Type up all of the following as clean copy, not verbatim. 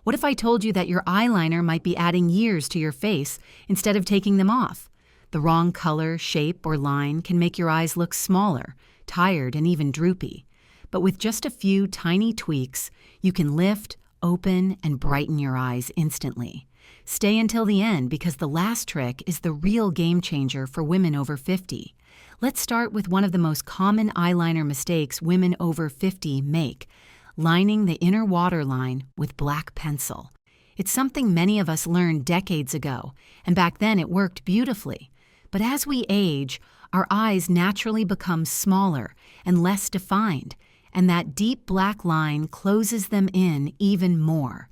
What if I told you that your eyeliner might be adding years to your face instead of taking them off? The wrong color, shape, or line can make your eyes look smaller, tired, and even droopy. But with just a few tiny tweaks, you can lift, open, and brighten your eyes instantly. Stay until the end because the last trick is the real game changer for women over 50. Let's start with one of the most common eyeliner mistakes women over 50 make: lining the inner waterline with black pencil. It's something many of us learned decades ago, and back then it worked beautifully. But as we age, our eyes naturally become smaller and less defined, and that deep black line closes them in even more.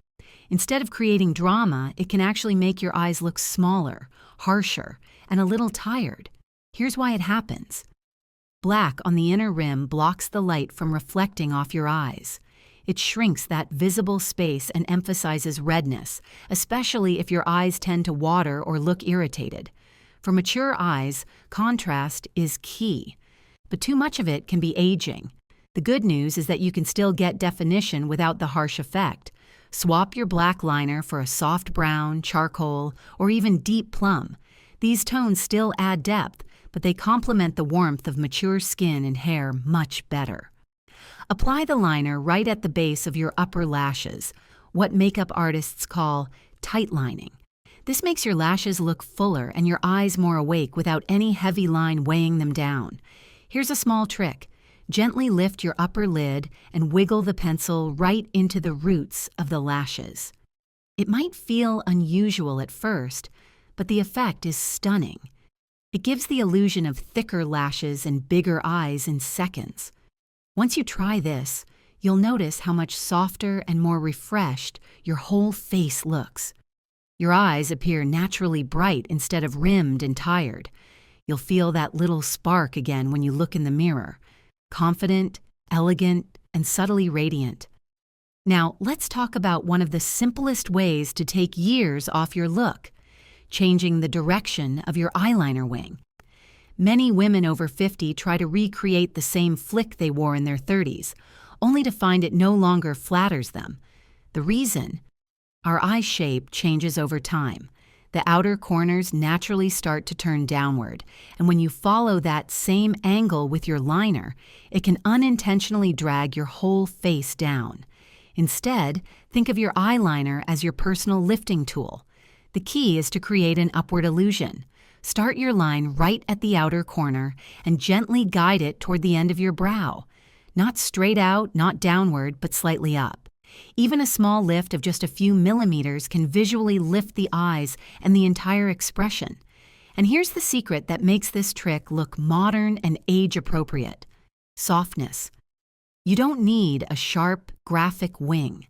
Instead of creating drama, it can actually make your eyes look smaller, harsher, and a little tired. Here's why it happens. Black on the inner rim blocks the light from reflecting off your eyes. It shrinks that visible space and emphasizes redness, especially if your eyes tend to water or look irritated. For mature eyes, contrast is key, but too much of it can be aging. The good news is that you can still get definition without the harsh effect. Swap your black liner for a soft brown, charcoal, or even deep plum. These tones still add depth, but they complement the warmth of mature skin and hair much better. Apply the liner right at the base of your upper lashes, what makeup artists call tight lining. This makes your lashes look fuller and your eyes more awake without any heavy line weighing them down. Here's a small trick. Gently lift your upper lid and wiggle the pencil right into the roots of the lashes. It might feel unusual at first, but the effect is stunning. It gives the illusion of thicker lashes and bigger eyes in seconds. Once you try this, you'll notice how much softer and more refreshed your whole face looks. Your eyes appear naturally bright instead of rimmed and tired. You'll feel that little spark again when you look in the mirror. Confident, elegant, and subtly radiant. Now, let's talk about one of the simplest ways to take years off your look: changing the direction of your eyeliner wing. Many women over 50 try to recreate the same flick they wore in their 30s, only to find it no longer flatters them. The reason? Our eye shape changes over time. The outer corners naturally start to turn downward, and when you follow that same angle with your liner, it can unintentionally drag your whole face down. Instead, think of your eyeliner as your personal lifting tool. The key is to create an upward illusion. Start your line right at the outer corner and gently guide it toward the end of your brow. Not straight out, not downward, but slightly up. Even a small lift of just a few millimeters can visually lift the eyes and the entire expression. And here's the secret that makes this trick look modern and age-appropriate: softness. You don't need a sharp, graphic wing.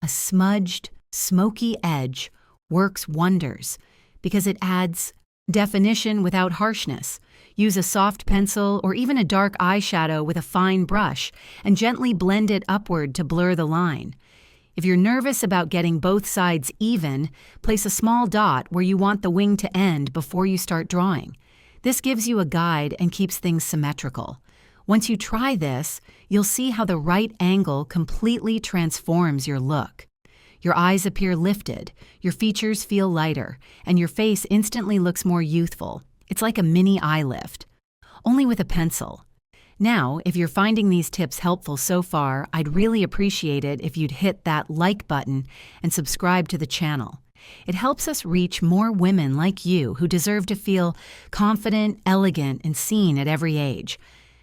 A smudged, smoky edge works wonders because it adds definition without harshness. Use a soft pencil or even a dark eyeshadow with a fine brush and gently blend it upward to blur the line. If you're nervous about getting both sides even, place a small dot where you want the wing to end before you start drawing. This gives you a guide and keeps things symmetrical. Once you try this, you'll see how the right angle completely transforms your look. Your eyes appear lifted, your features feel lighter, and your face instantly looks more youthful. It's like a mini eye lift, only with a pencil. Now, if you're finding these tips helpful so far, I'd really appreciate it if you'd hit that like button and subscribe to the channel. It helps us reach more women like you who deserve to feel confident, elegant, and seen at every age.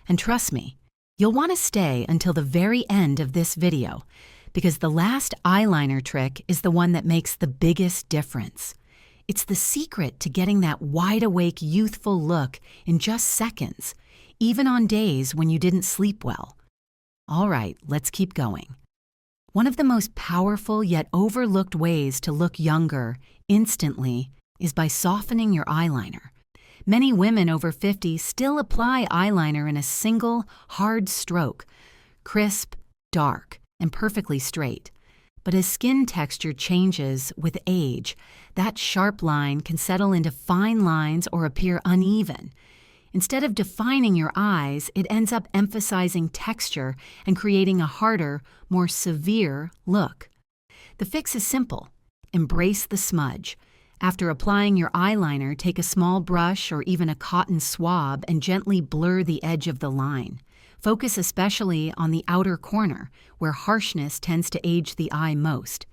And trust me, you'll want to stay until the very end of this video, because the last eyeliner trick is the one that makes the biggest difference. It's the secret to getting that wide-awake, youthful look in just seconds, even on days when you didn't sleep well. All right, let's keep going. One of the most powerful yet overlooked ways to look younger instantly is by softening your eyeliner. Many women over 50 still apply eyeliner in a single, hard stroke, crisp, dark, and perfectly straight. But as skin texture changes with age, that sharp line can settle into fine lines or appear uneven. Instead of defining your eyes, it ends up emphasizing texture and creating a harder, more severe look. The fix is simple. Embrace the smudge. After applying your eyeliner, take a small brush or even a cotton swab and gently blur the edge of the line. Focus especially on the outer corner, where harshness tends to age the eye most.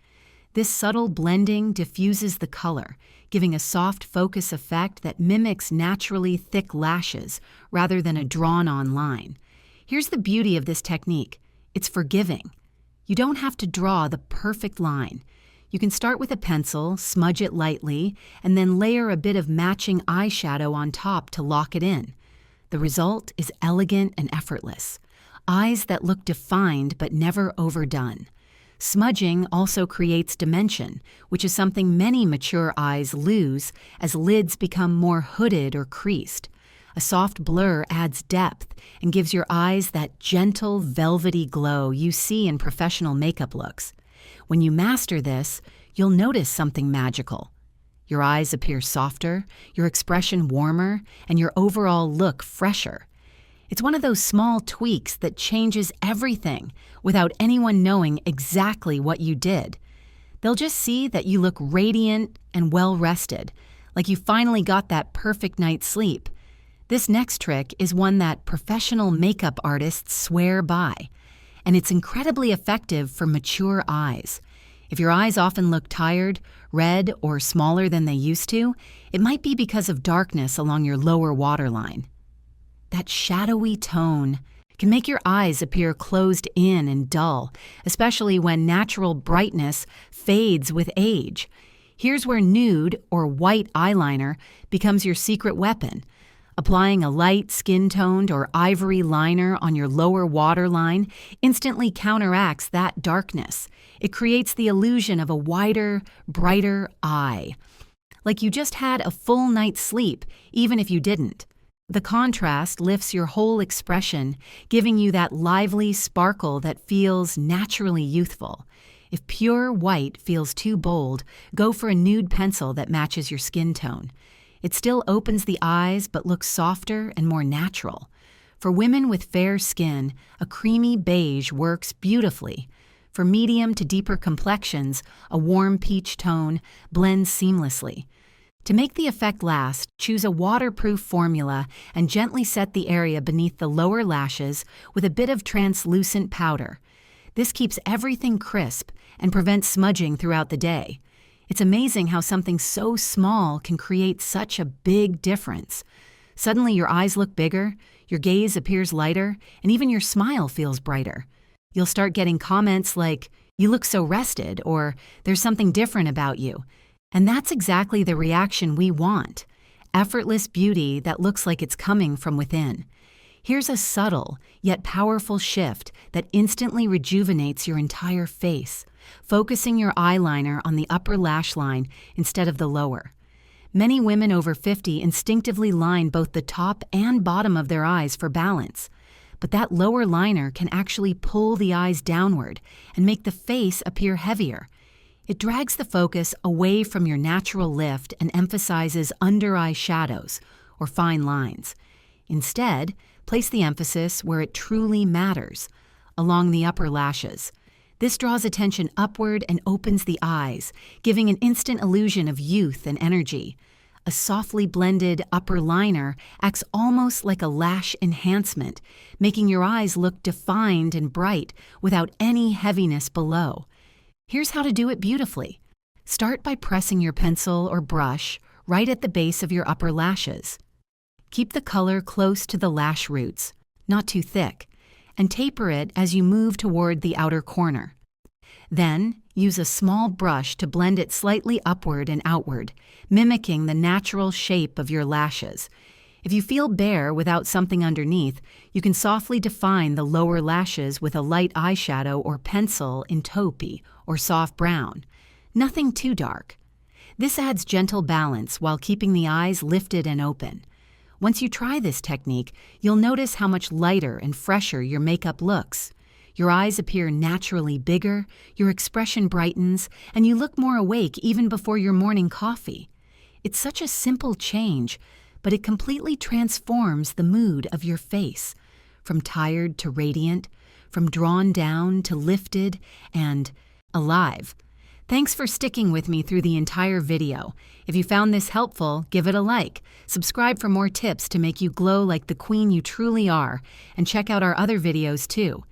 This subtle blending diffuses the color, giving a soft focus effect that mimics naturally thick lashes rather than a drawn-on line. Here's the beauty of this technique. It's forgiving. You don't have to draw the perfect line. You can start with a pencil, smudge it lightly, and then layer a bit of matching eyeshadow on top to lock it in. The result is elegant and effortless. Eyes that look defined but never overdone. Smudging also creates dimension, which is something many mature eyes lose as lids become more hooded or creased. A soft blur adds depth and gives your eyes that gentle, velvety glow you see in professional makeup looks. When you master this, you'll notice something magical. Your eyes appear softer, your expression warmer, and your overall look fresher. It's one of those small tweaks that changes everything without anyone knowing exactly what you did. They'll just see that you look radiant and well-rested, like you finally got that perfect night's sleep. This next trick is one that professional makeup artists swear by, and it's incredibly effective for mature eyes. If your eyes often look tired, red, or smaller than they used to, it might be because of darkness along your lower waterline. That shadowy tone can make your eyes appear closed in and dull, especially when natural brightness fades with age. Here's where nude or white eyeliner becomes your secret weapon. Applying a light, skin-toned or ivory liner on your lower waterline instantly counteracts that darkness. It creates the illusion of a wider, brighter eye. Like you just had a full night's sleep, even if you didn't. The contrast lifts your whole expression, giving you that lively sparkle that feels naturally youthful. If pure white feels too bold, go for a nude pencil that matches your skin tone. It still opens the eyes but looks softer and more natural. For women with fair skin, a creamy beige works beautifully. For medium to deeper complexions, a warm peach tone blends seamlessly. To make the effect last, choose a waterproof formula and gently set the area beneath the lower lashes with a bit of translucent powder. This keeps everything crisp and prevents smudging throughout the day. It's amazing how something so small can create such a big difference. Suddenly your eyes look bigger, your gaze appears lighter, and even your smile feels brighter. You'll start getting comments like, "You look so rested," or "There's something different about you." And that's exactly the reaction we want. Effortless beauty that looks like it's coming from within. Here's a subtle yet powerful shift that instantly rejuvenates your entire face, focusing your eyeliner on the upper lash line instead of the lower. Many women over 50 instinctively line both the top and bottom of their eyes for balance. But that lower liner can actually pull the eyes downward and make the face appear heavier. It drags the focus away from your natural lift and emphasizes under-eye shadows, or fine lines. Instead, place the emphasis where it truly matters, along the upper lashes. This draws attention upward and opens the eyes, giving an instant illusion of youth and energy. A softly blended upper liner acts almost like a lash enhancement, making your eyes look defined and bright without any heaviness below. Here's how to do it beautifully. Start by pressing your pencil or brush right at the base of your upper lashes. Keep the color close to the lash roots, not too thick, and taper it as you move toward the outer corner. Then, use a small brush to blend it slightly upward and outward, mimicking the natural shape of your lashes. If you feel bare without something underneath, you can softly define the lower lashes with a light eyeshadow or pencil in taupey or soft brown. Nothing too dark. This adds gentle balance while keeping the eyes lifted and open. Once you try this technique, you'll notice how much lighter and fresher your makeup looks. Your eyes appear naturally bigger, your expression brightens, and you look more awake even before your morning coffee. It's such a simple change, but it completely transforms the mood of your face, from tired to radiant, from drawn down to lifted and alive. Thanks for sticking with me through the entire video. If you found this helpful, give it a like, subscribe for more tips to make you glow like the queen you truly are, and check out our other videos too.